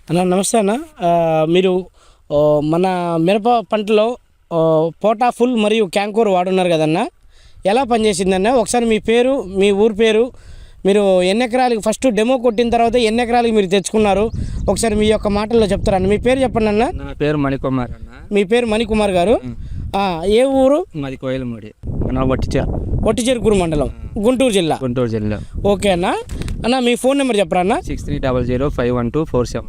అన్న నమస్తే అన్న. మీరు మన మిరప పంటలో పోటా ఫుల్ మరియు క్యాంకోర్ వాడున్నారు కదన్న, ఎలా పనిచేసిందన్న? ఒకసారి మీ పేరు, మీ ఊరు పేరు, మీరు ఎన్ని ఎకరాలకి ఫస్ట్ డెమో కొట్టిన తర్వాత ఎన్ని ఎకరాలకి మీరు తెచ్చుకున్నారు, ఒకసారి మీ యొక్క మాటల్లో చెప్తారన్న. మీ పేరు చెప్పండి అన్న. నా పేరు మణికుమార్ అన్న. మీ పేరు మణికుమార్ గారు. ఏ ఊరు? మాది కోయిలమూడి, ఒట్టిచెరుకూరు మండలం, గుంటూరు జిల్లా. ఓకే అన్న. అన్న మీ ఫోన్ నెంబర్ చెప్పరా అన్న? 6300512472.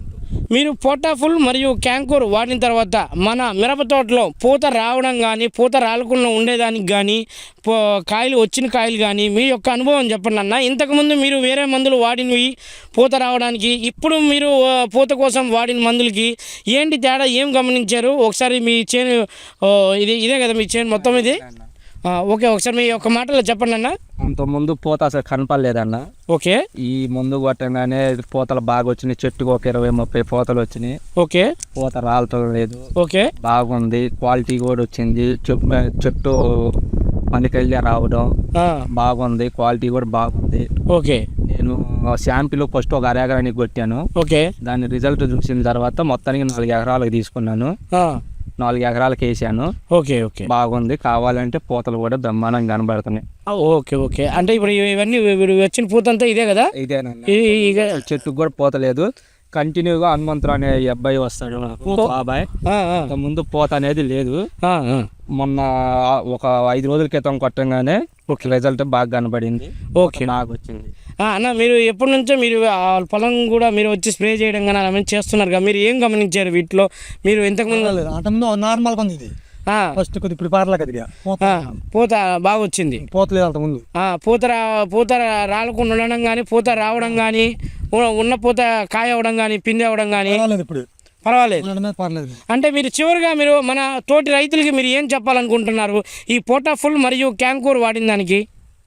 మీరు పోటాఫుల్ మరియు క్యాంకోర్ వాడిన తర్వాత మన మిరప తోటలో పూత రావడం కానీ, పూత రాలకుండా ఉండేదానికి కానీ, వచ్చిన కాయలు కానీ మీ యొక్క అనుభవం చెప్పండి అన్న. ఇంతకుముందు మీరు వేరే మందులు వాడినవి పూత రావడానికి, ఇప్పుడు మీరు పూత కోసం వాడిన మందులకి ఏంటి తేడా, ఏం గమనించారు? ఒకసారి మీ చేను ఇదే కదా మీ చేను మొత్తం ఇది? ఓకే, ఒకసారి మీ యొక్క మాటలో చెప్పండి అన్న. అంతకుముందు పూత అసలు కనపడలేదన్న. ఓకే. ఈ ముందు కొట్టగానే పూతలు బాగా వచ్చినాయి, చెట్టుకు ఒక 20-30 పూతలు వచ్చినాయి. ఓకే. పూత రాలటం లేదు. ఓకే. బాగుంది, క్వాలిటీ కూడా వచ్చింది. చెట్టు పనికెళ్ళి రావడం బాగుంది, క్వాలిటీ కూడా బాగుంది. ఓకే. నేను శాంపిల్ ఫస్ట్ ఒక 1/2 ఎకరానికి కొట్టాను. ఓకే. దాని రిజల్ట్ చూసిన తర్వాత మొత్తానికి 4 ఎకరాలకు తీసుకున్నాను. 4 ఎకరాలకు వేసాను. ఓకే. ఓకే. బాగుంది. కావాలంటే పూతలు కూడా బ్రహ్మాండంగా కనబడుతున్నాయి. ఓకే. ఓకే. అంటే ఇప్పుడు ఇవన్నీ వచ్చిన పూత అంతా ఇదే కదా? ఇదేనండి. చెట్టుకు కూడా పూత లేదు. కంటిన్యూగా హనుమంతుడు అనే అబ్బాయి వస్తాడు, బాబాయ్. ముందు పూత అనేది లేదు. మొన్న ఒక 5 రోజుల క్రితం కొట్టంగానే ఒక రిజల్ట్ బాగా కనబడింది. ఓకే. నాకు వచ్చింది. అన్న మీరు ఎప్పటి నుంచో మీరు పొలం కూడా మీరు వచ్చి స్ప్రే చేయడం కానీ అలా చేస్తున్నారు కదా, మీరు ఏం గమనించారు వీటిలో? మీరు ఇంతకుముందు నార్మల్గా ఉంది ఇది. ఫస్ట్ కొద్ది ఇప్పుడు పారలా కదా పూత బాగా వచ్చింది. పూత లేదు అంతకుముందు. పూత రాలకుండా ఉండడం కానీ, పూత రావడం కానీ, ఉన్న పూత కాయ అవ్వడం కానీ, పిండి అవ్వడం కానీ ఇప్పుడు పర్వాలేదు. అంటే మీరు చివరిగా మీరు మన తోటి రైతులకి మీరు ఏం చెప్పాలనుకుంటున్నారు ఈ పోటాఫుల్ మరియు క్యాంకోర్ వాడిన దానికి?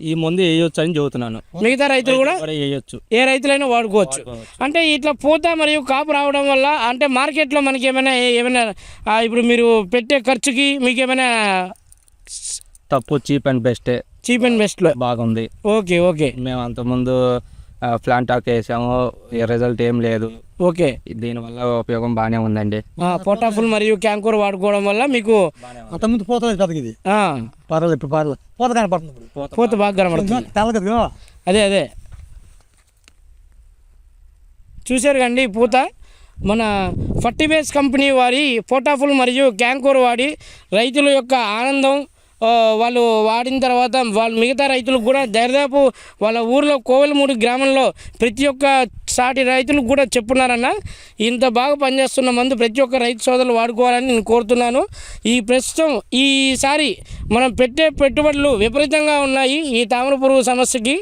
ఈ ముందు వేయొచ్చు అని చెబుతున్నాను. మిగతా రైతులు కూడా వేయొచ్చు, ఏ రైతులైనా వాడుకోవచ్చు. అంటే ఇట్లా పూత మరియు కాపు రావడం వల్ల అంటే మార్కెట్లో మనకి ఏమైనా ఇప్పుడు మీరు పెట్టే ఖర్చుకి మీకు ఏమైనా తప్పు? చీప్ అండ్ బెస్ట్లో బాగుంది. ఓకే. ఓకే. మేము అంతకుముందు ప్లాంటాక్ వేసాము, రరిజల్ట్ ఏం లేదు. ఓకే. దీనివల్ల ఉపయోగం బాగానే ఉందండి. పోటాఫుల్ మరియు క్యాంకోర్ వాడుకోవడం వల్ల మీకు అంతకుముందు పూత లేదు ఇది. పర్వాలేదు, ఇప్పుడు పర్వాలేదు. పూత కనపడుతుంది, పూత బాగా కనపడుతుంది. తెల్లగా అదే చూశారు కండి పూత. మన ఫర్టిబేస్ కంపెనీ వారి పోటాఫుల్ మరియు క్యాంకోర్ వాడి రైతుల యొక్క ఆనందం వాళ్ళు వాడిన తర్వాత వాళ్ళు మిగతా రైతులకు కూడా దాదాపు వాళ్ళ ఊర్లో కోవెలమూడి గ్రామంలో ప్రతి ఒక్క సాటి రైతులకు కూడా చెప్పున్నారన్న. ఇంత బాగా పనిచేస్తున్న మందు ప్రతి ఒక్క రైతు సోదరులు వాడుకోవాలని నేను కోరుతున్నాను. ప్రస్తుతం ఈసారి మనం పెట్టే పెట్టుబడులు విపరీతంగా ఉన్నాయి ఈ తామర పురుగు సమస్యకి.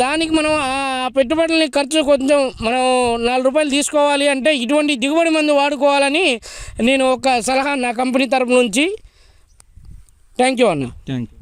దానికి మనం ఆ పెట్టుబడులని ఖర్చు కొంచెం మనం 4 రూపాయలు తీసుకోవాలి అంటే ఇటువంటి దిగుబడి మందు వాడుకోవాలని నేను ఒక సలహా నా కంపెనీ తరపు నుంచి. థ్యాంక్ యూ అన్న. Thank you.